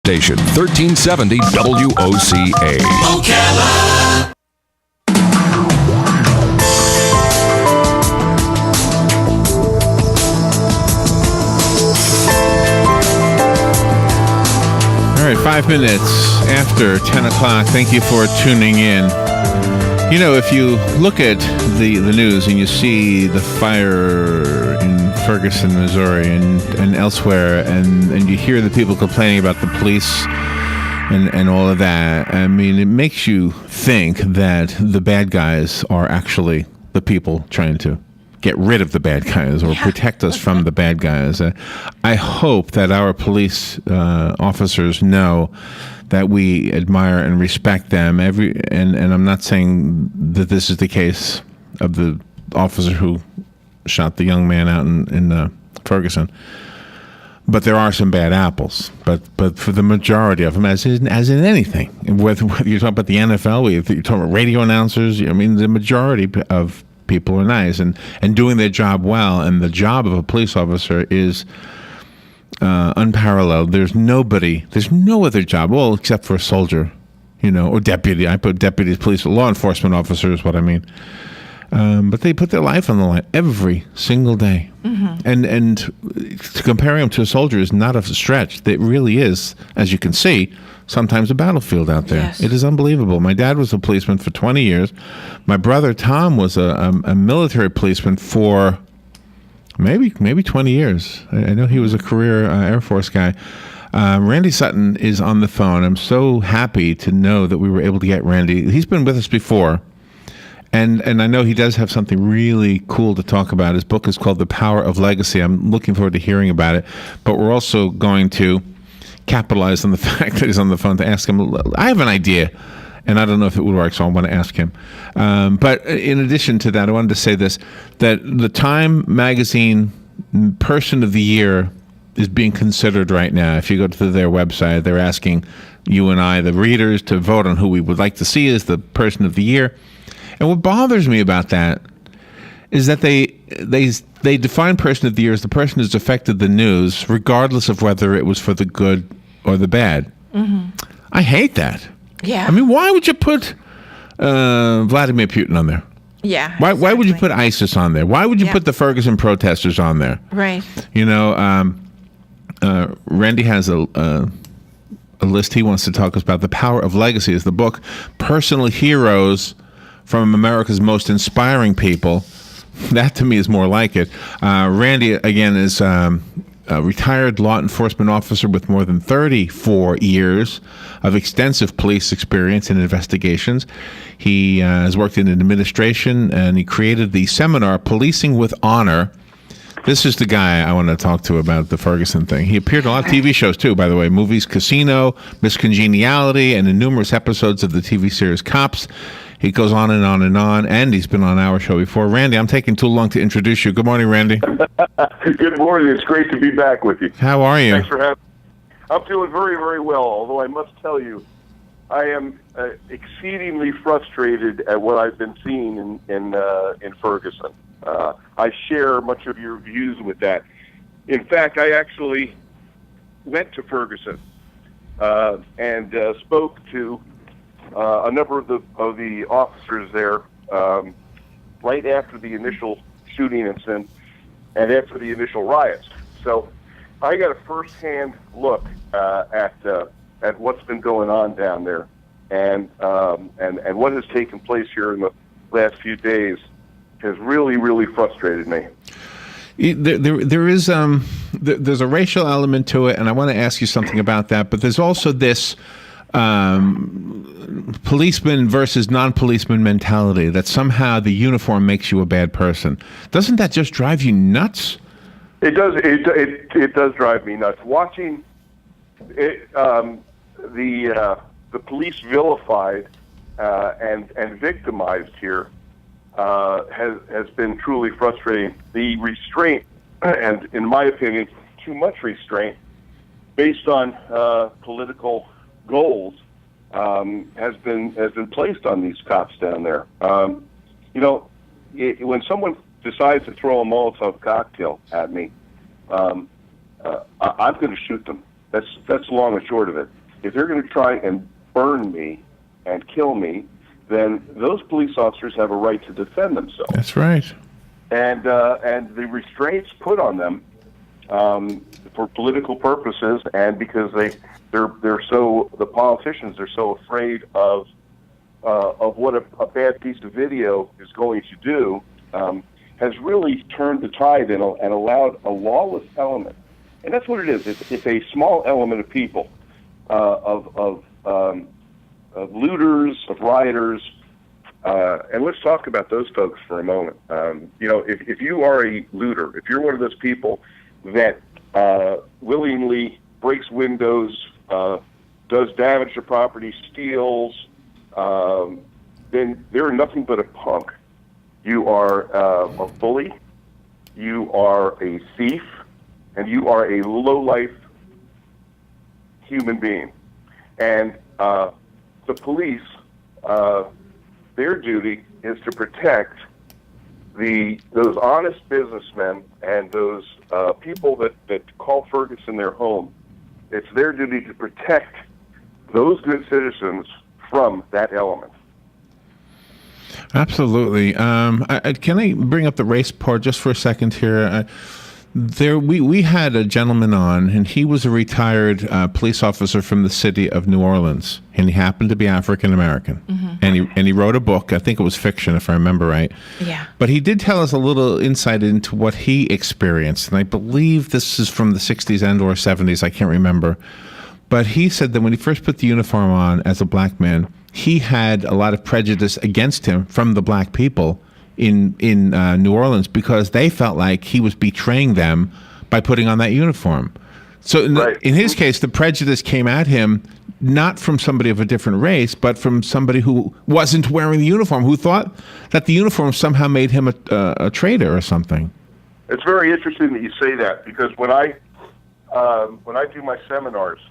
Station 1370 WOCA. WOCA. All right, 5 minutes after 10 o'clock. Thank you for tuning in. You know, if you look at the news and you see the fire in Ferguson, Missouri, and elsewhere, and you hear the people complaining about the police and all of that, I mean, it makes you think that the bad guys are actually the people trying to get rid of the bad guys or protect us from the bad guys. I hope that our police officers know that we admire and respect them. And I'm not saying that this is the case of the officer who shot the young man out in Ferguson. But there are some bad apples. But for the majority of them, as in anything, whether you're talking about the NFL, whether you're talking about radio announcers, I mean, the majority of people are nice and doing their job well. And the job of a police officer is unparalleled. There's no other job, well, except for a soldier, or deputy. I put deputies, police, law enforcement officer is what I mean. But they put their life on the line every single day. Mm-hmm. And comparing them to a soldier is not a stretch. It really is, as you can see, sometimes a battlefield out there. Yes. It is unbelievable. My dad was a policeman for 20 years. My brother Tom was a military policeman for maybe 20 years. I know he was a career Air Force guy. Randy Sutton is on the phone. I'm so happy to know that we were able to get Randy. He's been with us before. And I know he does have something really cool to talk about. His book is called The Power of Legacy. I'm looking forward to hearing about it. But we're also going to capitalize on the fact that he's on the phone to ask him. I have an idea, and I don't know if it would work, so I want to ask him. But in addition to that, I wanted to say this, that the Time Magazine Person of the Year is being considered right now. If you go to their website, they're asking you and I, the readers, to vote on who we would like to see as the Person of the Year. And what bothers me about that is that they define Person of the Year as the person who's affected the news, regardless of whether it was for the good or the bad. Mm-hmm. I hate that. Yeah. I mean, why would you put Vladimir Putin on there? Yeah. Why would you put ISIS on there? Why would you put the Ferguson protesters on there? Right. Randy has a list he wants to talk about. The Power of Legacy is the book. Personal heroes from America's most inspiring people. That, to me, is more like it. Randy, again, is a retired law enforcement officer with more than 34 years of extensive police experience and investigations. He has worked in administration, and he created the seminar, Policing with Honor. This is the guy I want to talk to about the Ferguson thing. He appeared on a lot of TV shows, too, by the way. Movies, Casino, Miss Congeniality, and in numerous episodes of the TV series Cops. He goes on and on and on, and he's been on our show before. Randy, I'm taking too long to introduce you. Good morning, Randy. Good morning. It's great to be back with you. How are you? Thanks for having me. I'm doing very, very well, although I must tell you, I am exceedingly frustrated at what I've been seeing in Ferguson. I share much of your views with that. In fact, I actually went to Ferguson and spoke to a number of the officers there right after the initial shooting incident and after the initial riots. So I got a first-hand look at what's been going on down there, and what has taken place here in the last few days has really, really frustrated me. There is there's a racial element to it, and I want to ask you something about that. But there's also this policeman versus non-policeman mentality that somehow the uniform makes you a bad person. Doesn't that just drive you nuts? It does. It does drive me nuts. Watching it, the police vilified and victimized here has been truly frustrating. The restraint, and in my opinion, too much restraint, based on political goals, has been placed on these cops down there. When someone decides to throw a Molotov cocktail at me, I'm going to shoot them. That's long and short of it. If they're going to try and burn me and kill me, then those police officers have a right to defend themselves. That's right. And the restraints put on them for political purposes, and because the politicians are so afraid of what a bad piece of video is going to do, has really turned the tide and allowed a lawless element. And that's what it is. It's a small element of people, of looters, of rioters. And let's talk about those folks for a moment. If you are a looter, if you're one of those people that willingly breaks windows, does damage to property, steals, then they're nothing but a punk. You are a bully, you are a thief, and you are a low-life human being. And the police, their duty is to protect those honest businessmen and those people that call Ferguson their home. It's their duty to protect those good citizens from that element. Absolutely. Can I bring up the race part just for a second here? We had a gentleman on, and he was a retired police officer from the city of New Orleans, and he happened to be African American. And he wrote a book. I think it was fiction, if I remember right. Yeah. But he did tell us a little insight into what he experienced, and I believe this is from the 60s and or 70s. I can't remember. But he said that when he first put the uniform on as a black man, he had a lot of prejudice against him from the black people in New Orleans because they felt like he was betraying them by putting on that uniform. So in his case, the prejudice came at him not from somebody of a different race, but from somebody who wasn't wearing the uniform, who thought that the uniform somehow made him a traitor or something. It's very interesting that you say that, because when I do my seminars,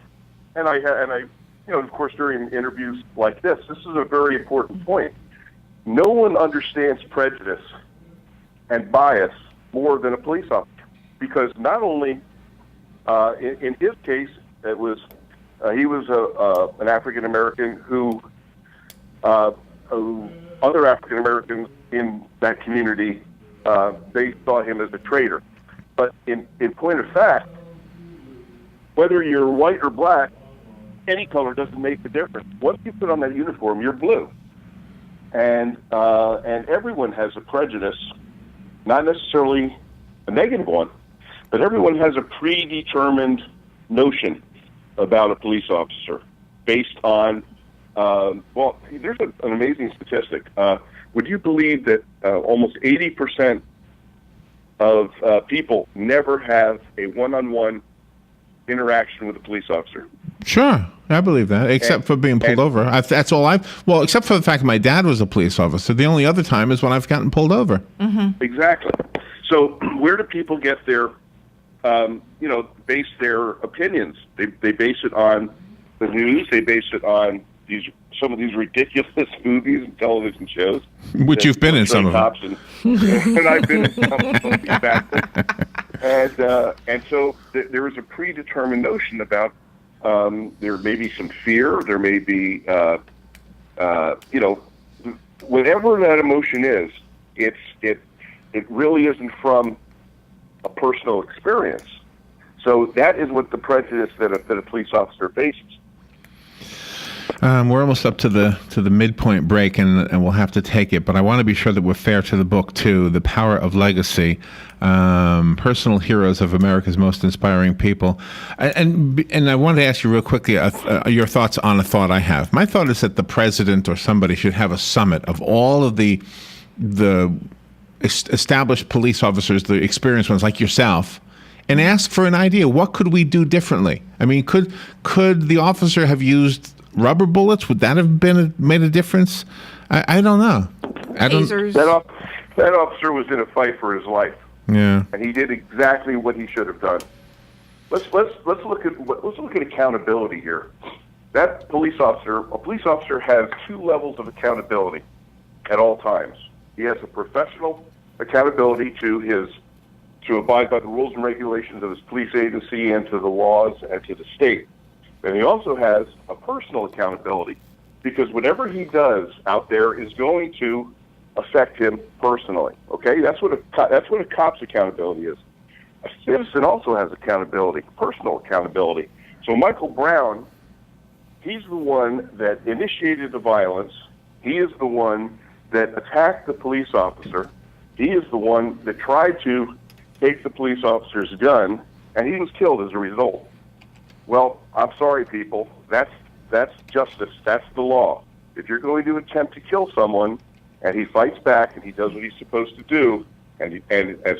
and I of course, during interviews like this is a very important point. No one understands prejudice and bias more than a police officer, because not only in his case it was he was an African American who other African Americans in that community they saw him as a traitor. But in point of fact, whether you're white or black, any color doesn't make a difference. Once you put on that uniform, you're blue. And everyone has a prejudice, not necessarily a negative one, but everyone has a predetermined notion about a police officer based on, there's an amazing statistic. Would you believe that almost 80% of people never have a one-on-one interaction with a police officer? Sure, I believe that, except for being pulled over. That's all except for the fact that my dad was a police officer. The only other time is when I've gotten pulled over. Mm-hmm. Exactly. So where do people get their, base their opinions? They base it on the news. They base it on some of these ridiculous movies and television shows. Which you've been in some of them. And I've been in some of them, exactly. And so there is a predetermined notion about there may be some fear, there may be, whatever that emotion is, it really isn't from a personal experience. So that is what the prejudice that a police officer faces. We're almost up to the midpoint break, and we'll have to take it. But I want to be sure that we're fair to the book too. The Power of Legacy, personal heroes of America's most inspiring people. And I wanted to ask you real quickly your thoughts on a thought I have. My thought is that the president or somebody should have a summit of all of the established police officers, the experienced ones like yourself, and ask for an idea. What could we do differently? I mean, could the officer have used rubber bullets? Would that have made a difference? I don't know. Tasers. That officer was in a fight for his life. Yeah. And he did exactly what he should have done. Let's look at accountability here. A police officer has two levels of accountability at all times. He has a professional accountability to his to abide by the rules and regulations of his police agency and to the laws and to the state. And he also has a personal accountability, because whatever he does out there is going to affect him personally. Okay, that's what a cop's accountability is. A citizen also has accountability, personal accountability. So Michael Brown, he's the one that initiated the violence. He is the one that attacked the police officer. He is the one that tried to take the police officer's gun, and he was killed as a result. Well, I'm sorry, people. That's justice. That's the law. If you're going to attempt to kill someone, and he fights back and he does what he's supposed to do, and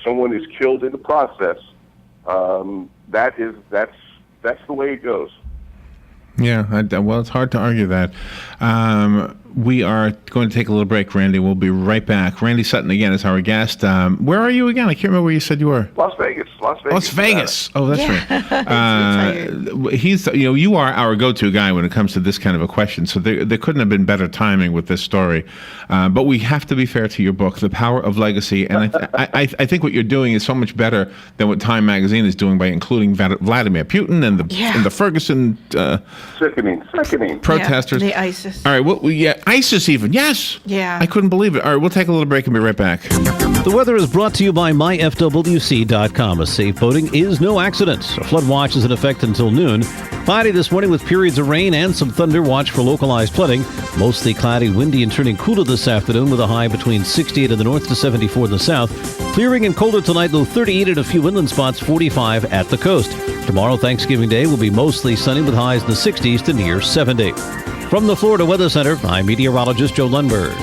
someone is killed in the process, that's the way it goes. Yeah, well, it's hard to argue that. We are going to take a little break, Randy. We'll be right back. Randy Sutton, again, is our guest. Where are you again? I can't remember where you said you were. Las Vegas. Las Vegas. Oh, that's right. He's, you are our go-to guy when it comes to this kind of a question. So there couldn't have been better timing with this story. But we have to be fair to your book, The Power of Legacy. And I think what you're doing is so much better than what Time Magazine is doing by including Vladimir Putin and the Ferguson sickening protesters. The ISIS. All right. ISIS even. Yes. Yeah. I couldn't believe it. All right. We'll take a little break and be right back. The weather is brought to you by myfwc.com. A safe boating is no accident. A flood watch is in effect until noon. Cloudy this morning with periods of rain and some thunder. Watch for localized flooding. Mostly cloudy, windy, and turning cooler this afternoon with a high between 68 in the north to 74 in the south. Clearing and colder tonight, low 38 at a few inland spots, 45 at the coast. Tomorrow, Thanksgiving Day, will be mostly sunny with highs in the 60s to near 70. From the Florida Weather Center, I'm meteorologist Joe Lundberg.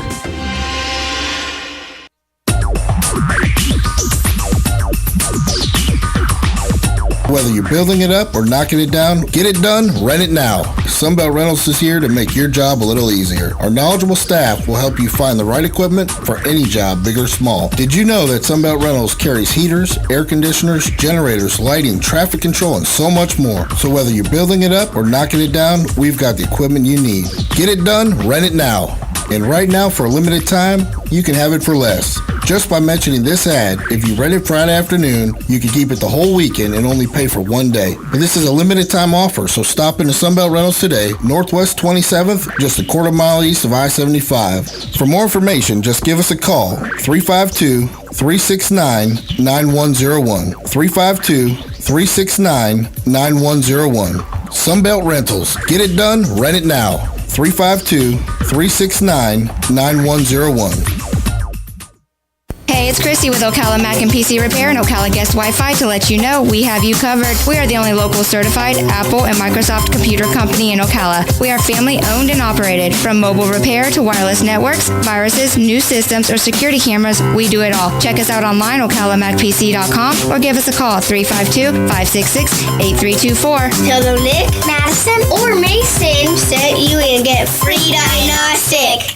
Whether you're building it up or knocking it down, get it done, rent it now. Sunbelt Rentals is here to make your job a little easier. Our knowledgeable staff will help you find the right equipment for any job, big or small. Did you know that Sunbelt Rentals carries heaters, air conditioners, generators, lighting, traffic control, and so much more? So whether you're building it up or knocking it down, we've got the equipment you need. Get it done, rent it now. And right now, for a limited time, you can have it for less. Just by mentioning this ad, if you rent it Friday afternoon, you can keep it the whole weekend and only pay for one day. But this is a limited time offer, so stop into Sunbelt Rentals today, Northwest 27th, just a quarter mile east of I-75. For more information, just give us a call, 352-369-9101. 352-369-9101. Sunbelt Rentals. Get it done, rent it now. 352-369-9101. Hey, it's Christy with Ocala Mac and PC Repair and Ocala Guest Wi-Fi to let you know we have you covered. We are the only local certified Apple and Microsoft computer company in Ocala. We are family owned and operated. From mobile repair to wireless networks, viruses, new systems, or security cameras, we do it all. Check us out online, ocalamacpc.com, or give us a call, 352-566-8324. Tell them Nick, Madison, or Mason sent you and get free diagnostic.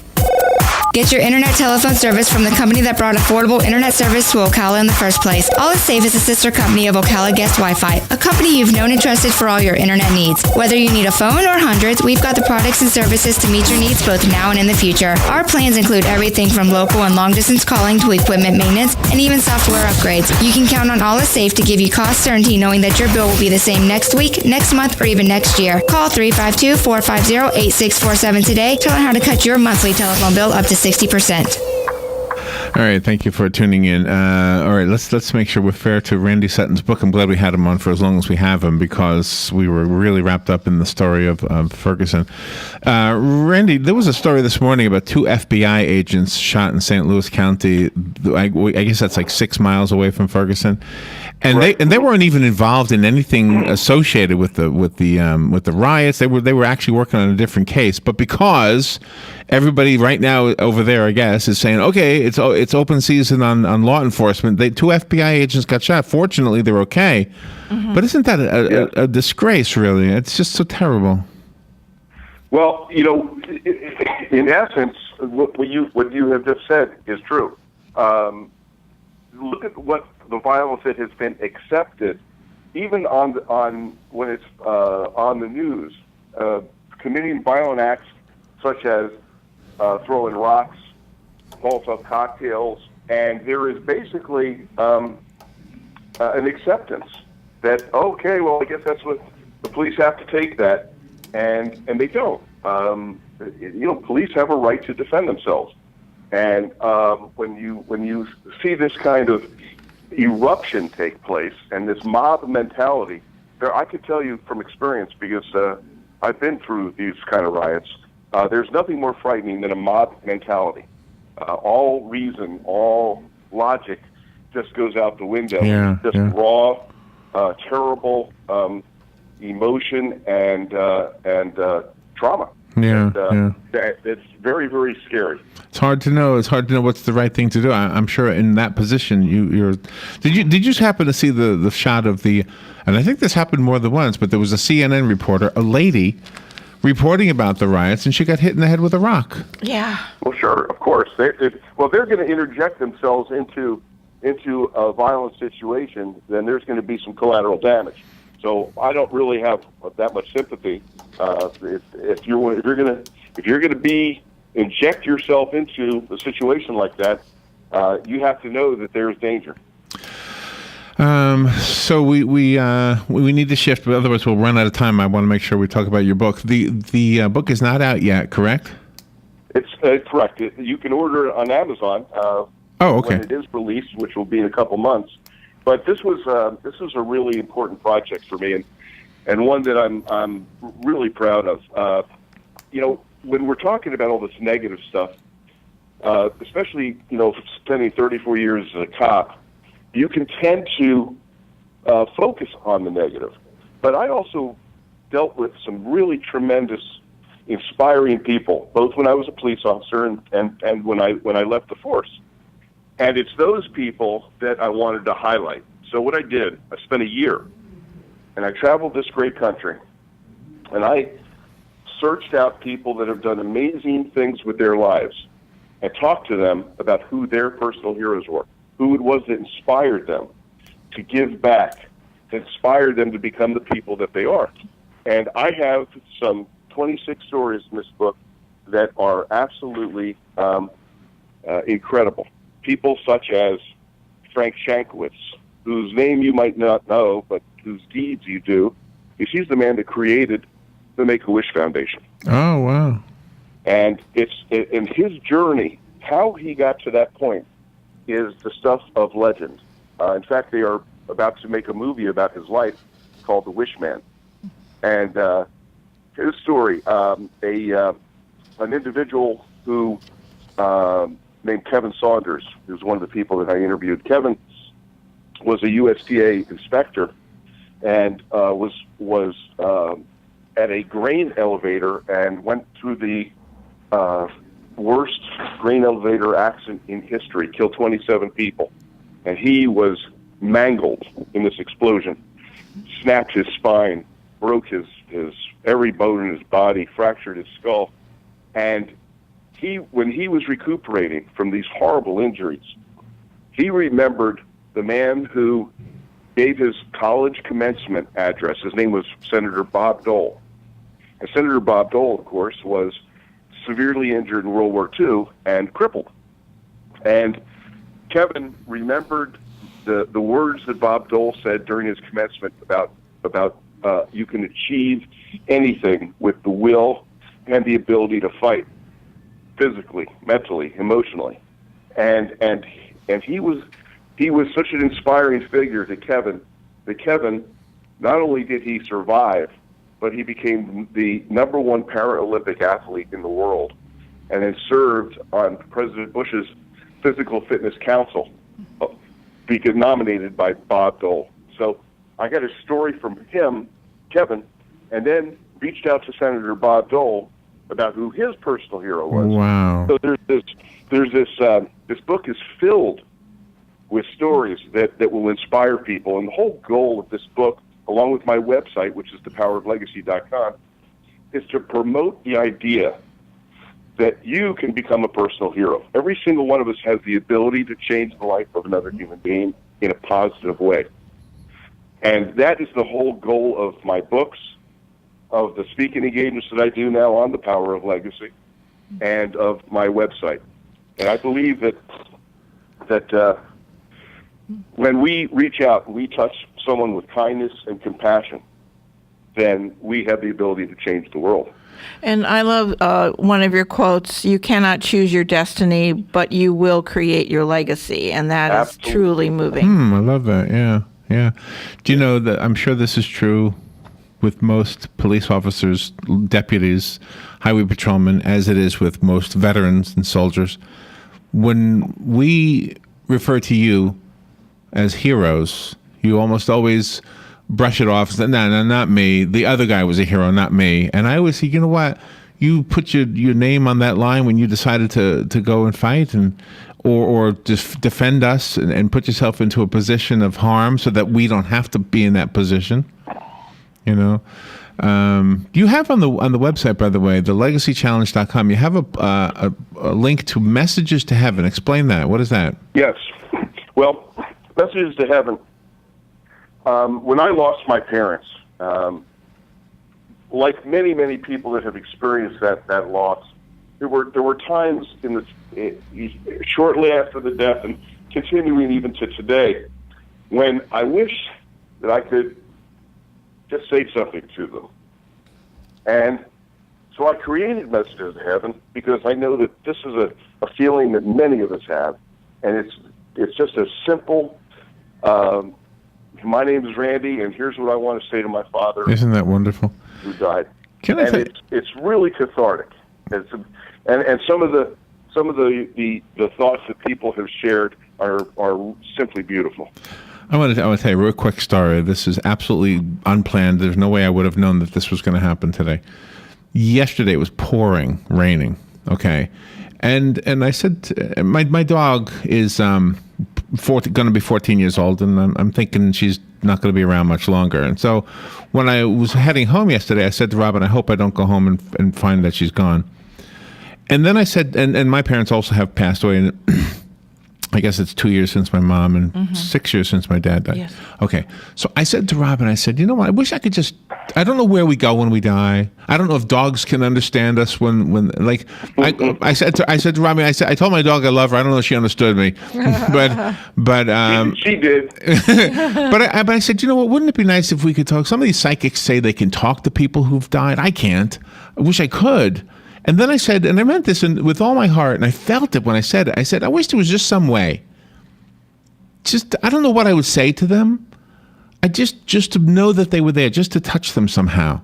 Get your internet telephone service from the company that brought affordable internet service to Ocala in the first place. All Is Safe is a sister company of Ocala Guest Wi-Fi, a company you've known and trusted for all your internet needs. Whether you need a phone or hundreds, we've got the products and services to meet your needs both now and in the future. Our plans include everything from local and long-distance calling to equipment maintenance and even software upgrades. You can count on All Is Safe to give you cost certainty knowing that your bill will be the same next week, next month, or even next year. Call 352-450-8647 today to learn how to cut your monthly telephone bill up to 60%. All right, thank you for tuning in. All right, let's make sure we're fair to Randy Sutton's book. I'm glad we had him on for as long as we have him because we were really wrapped up in the story of Ferguson. Randy, there was a story this morning about 2 FBI agents shot in St. Louis County. I guess that's like 6 miles away from Ferguson, and right. they weren't even involved in anything associated with the riots. They were actually working on a different case, but because everybody right now over there, I guess, is saying, okay, it's open season on law enforcement. 2 FBI agents got shot. Fortunately, they're okay. Mm-hmm. But isn't that a disgrace, really? It's just so terrible. Well, in essence, what you have just said is true. Look at what the violence that has been accepted, even on when it's on the news, committing violent acts such as throwing rocks, Molotov cocktails, and there is basically an acceptance that, okay, well, I guess that's what the police have to take that, and they don't. Police have a right to defend themselves, and when you see this kind of eruption take place and this mob mentality, I could tell you from experience, because I've been through these kind of riots. There's nothing more frightening than a mob mentality. All reason, all logic just goes out the window. Yeah, just raw, terrible emotion and trauma. It's very, very scary. It's hard to know. It's hard to know what's the right thing to do. I'm sure in that position, you're. Did you happen to see the shot of the? And I think this happened more than once. But there was a CNN reporter, a lady, reporting about the riots, and she got hit in the head with a rock. Yeah. Well, sure, of course. They're going to interject themselves into a violent situation. Then there's going to be some collateral damage. So I don't really have that much sympathy. If you're gonna inject yourself into a situation like that, you have to know that there's danger. So we need to shift, but otherwise we'll run out of time. I want to make sure we talk about your book. The book is not out yet, correct? It's correct. You can order it on Amazon. Okay. When it is released, which will be in a couple months. But this was a really important project for me, and one that I'm really proud of. When we're talking about all this negative stuff, especially spending 34 years as a cop, you can tend to focus on the negative. But I also dealt with some really tremendous, inspiring people, both when I was a police officer and when I left the force. And it's those people that I wanted to highlight. So what I did, I spent a year, and I traveled this great country, and I searched out people that have done amazing things with their lives and talked to them about who their personal heroes were, who it was that inspired them to give back, to inspire them to become the people that they are. And I have some 26 stories in this book that are absolutely incredible. People such as Frank Shankwitz, whose name you might not know, but whose deeds you do, because he's the man that created the Make-A-Wish Foundation. Oh, wow. And in his journey, how he got to that point is the stuff of legend. In fact, they are about to make a movie about his life called The Wish Man. And his story, an individual who named Kevin Saunders, who's one of the people that I interviewed. Kevin was a USDA inspector and was at a grain elevator and went through the worst grain elevator accident in history, killed 27 people. And he was mangled in this explosion, snapped his spine, broke his every bone in his body, fractured his skull. And when he was recuperating from these horrible injuries, he remembered the man who gave his college commencement address. His name was Senator Bob Dole. And Senator Bob Dole, of course, was severely injured in World War II and crippled. And Kevin remembered the words that Bob Dole said during his commencement about you can achieve anything with the will and the ability to fight, physically, mentally, emotionally. And he was such an inspiring figure to Kevin that Kevin, not only did he survive, but he became the #1 Paralympic athlete in the world, and then served on President Bush's Physical Fitness Council, being nominated by Bob Dole. So I got a story from him, Kevin, and then reached out to Senator Bob Dole about who his personal hero was. Wow. So this book is filled with stories that will inspire people. And the whole goal of this book, along with my website, which is thepoweroflegacy.com, is to promote the idea that you can become a personal hero. Every single one of us has the ability to change the life of another human being in a positive way. And that is the whole goal of my books, of the speaking engagements that I do now on the Power of Legacy, and of my website. And I believe that when we reach out and we touch someone with kindness and compassion, then we have the ability to change the world. And I love one of your quotes, you cannot choose your destiny, but you will create your legacy. And that Absolutely. is truly moving. I love that. Yeah. Do you know that I'm sure this is true with most police officers, deputies, highway patrolmen, as it is with most veterans and soldiers. When we refer to you as heroes, you almost always brush it off. No, not me. The other guy was a hero, not me. And I always say, you know what? You put your name on that line when you decided to go and fight or just defend us and put yourself into a position of harm so that we don't have to be in that position. You know, you have on the website, by the way, the legacychallenge.com, you have a link to Messages to Heaven. Explain that. What is that? Yes. Well, Messages to Heaven. When I lost my parents, like many people that have experienced that loss, there were times shortly after the death and continuing even to today, when I wish that I could just say something to them. And so I created Messages to Heaven because I know that this is a feeling that many of us have, and it's just a simple. My name is Randy, and here's what I want to say to my father. Isn't that wonderful? Who died? It's really cathartic. And some of the thoughts that people have shared are simply beautiful. I want to tell you a real quick story. This is absolutely unplanned. There's no way I would have known that this was going to happen today. Yesterday it was raining. Okay, and I said my dog is going to be 14 years old, and I'm thinking she's not going to be around much longer. And so when I was heading home yesterday, I said to Robin, I hope I don't go home and find that she's gone. And then I said, and my parents also have passed away, and I guess it's 2 years since my mom and 6 years since my dad died. Yes. Okay. So I said to Robin, I said, you know what? I wish I could I don't know where we go when we die. I don't know if dogs can understand us when I said to Robin, I told my dog I love her. I don't know if she understood me, but she did. but I said, you know what? Wouldn't it be nice if we could talk? Some of these psychics say they can talk to people who've died. I can't. I wish I could. And then I said, and I meant this with all my heart, and I felt it when I said it. I said, I wish there was just some way. I don't know what I would say to them. I just to know that they were there, just to touch them somehow.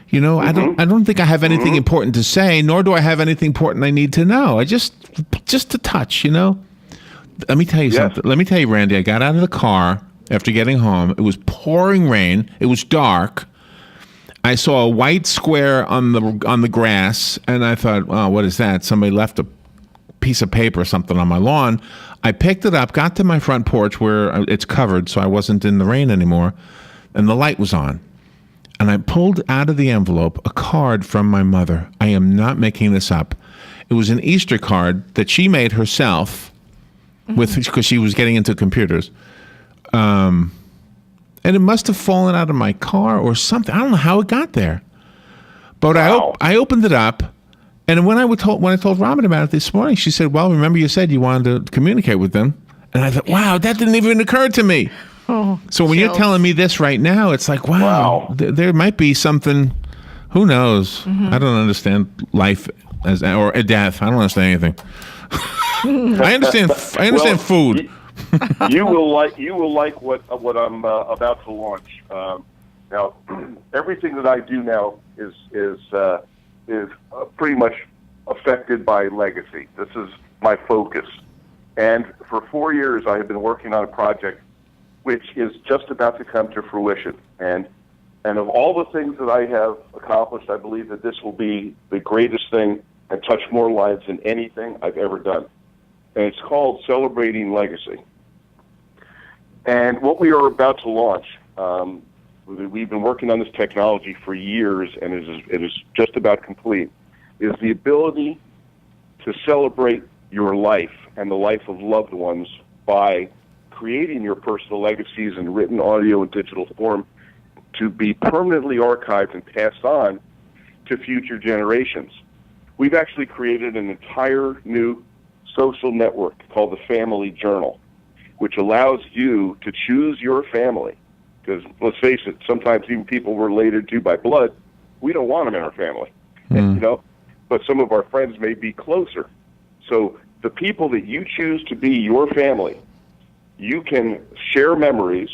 You know, I don't think I have anything important to say, nor do I have anything important I need to know. I just to touch, you know. Let me tell you something. Let me tell you, Randy, I got out of the car after getting home. It was pouring rain. It was dark. I saw a white square on the grass, and I thought, oh, what is that? Somebody left a piece of paper or something on my lawn. I picked it up, got to my front porch where it's covered, so I wasn't in the rain anymore, and the light was on. And I pulled out of the envelope a card from my mother. I am not making this up. It was an Easter card that she made herself because she was getting into computers. And it must have fallen out of my car or something. I don't know how it got there. But wow. I opened it up, and when I told Robin about it this morning, she said, well, remember you said you wanted to communicate with them. And I thought, wow, that didn't even occur to me. Oh, so when you're telling me this right now, it's like, wow. There might be something, who knows? I don't understand life or death. I don't understand anything. I understand food. You will like what I'm about to launch. Now, everything that I do now is pretty much affected by legacy. This is my focus, and for 4 years I have been working on a project which is just about to come to fruition. And of all the things that I have accomplished, I believe that this will be the greatest thing and touch more lives than anything I've ever done. And it's called Celebrating Legacy. And what we are about to launch, we've been working on this technology for years, and it is just about complete, is the ability to celebrate your life and the life of loved ones by creating your personal legacies in written, audio, and digital form to be permanently archived and passed on to future generations. We've actually created an entire new social network called the Family Journal. which allows you to choose your family. Because let's face it, sometimes even people we're related to by blood, we don't want them in our family, but some of our friends may be closer. So the people that you choose to be your family, you can share memories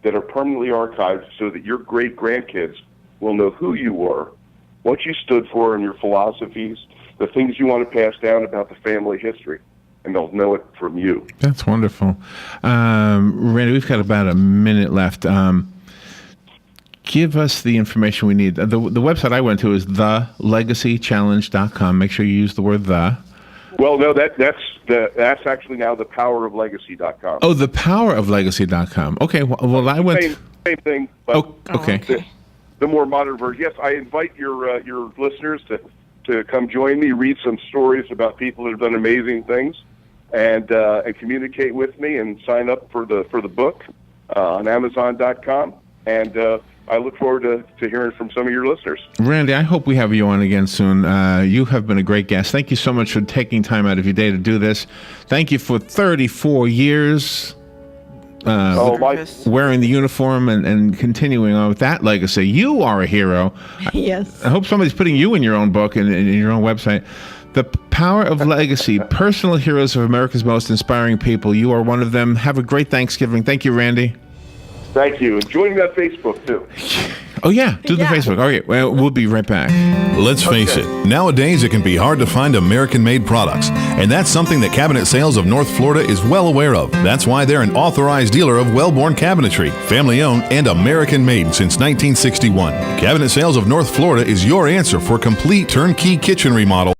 that are permanently archived so that your great-grandkids will know who you were, what you stood for and your philosophies, the things you want to pass down about the family history, and they'll know it from you. That's wonderful. Randy, we've got about a minute left. Give us the information we need. The website I went to is thelegacychallenge.com. Make sure you use the word the. Well, no, that's actually now thepoweroflegacy.com. Oh, thepoweroflegacy.com. Okay, well I went... Same thing, but okay. The more modern version. Yes, I invite your listeners to come join me, read some stories about people that have done amazing things, and communicate with me and sign up for the book on Amazon.com. And I look forward to hearing from some of your listeners. Randy, I hope we have you on again soon. You have been a great guest. Thank you so much for taking time out of your day to do this. Thank you for 34 years wearing the uniform and continuing on with that legacy. You are a hero. Yes. I hope somebody's putting you in your own book and in your own website. The Power of Legacy, Personal Heroes of America's Most Inspiring People. You are one of them. Have a great Thanksgiving. Thank you, Randy. Thank you. And join that Facebook, too. Oh, yeah. Do the Facebook. All right. Well, we'll be right back. Let's face it, nowadays it can be hard to find American-made products, and that's something that Cabinet Sales of North Florida is well aware of. That's why they're an authorized dealer of Wellborn Cabinetry, family-owned and American-made since 1961. Cabinet Sales of North Florida is your answer for complete turnkey kitchen remodel.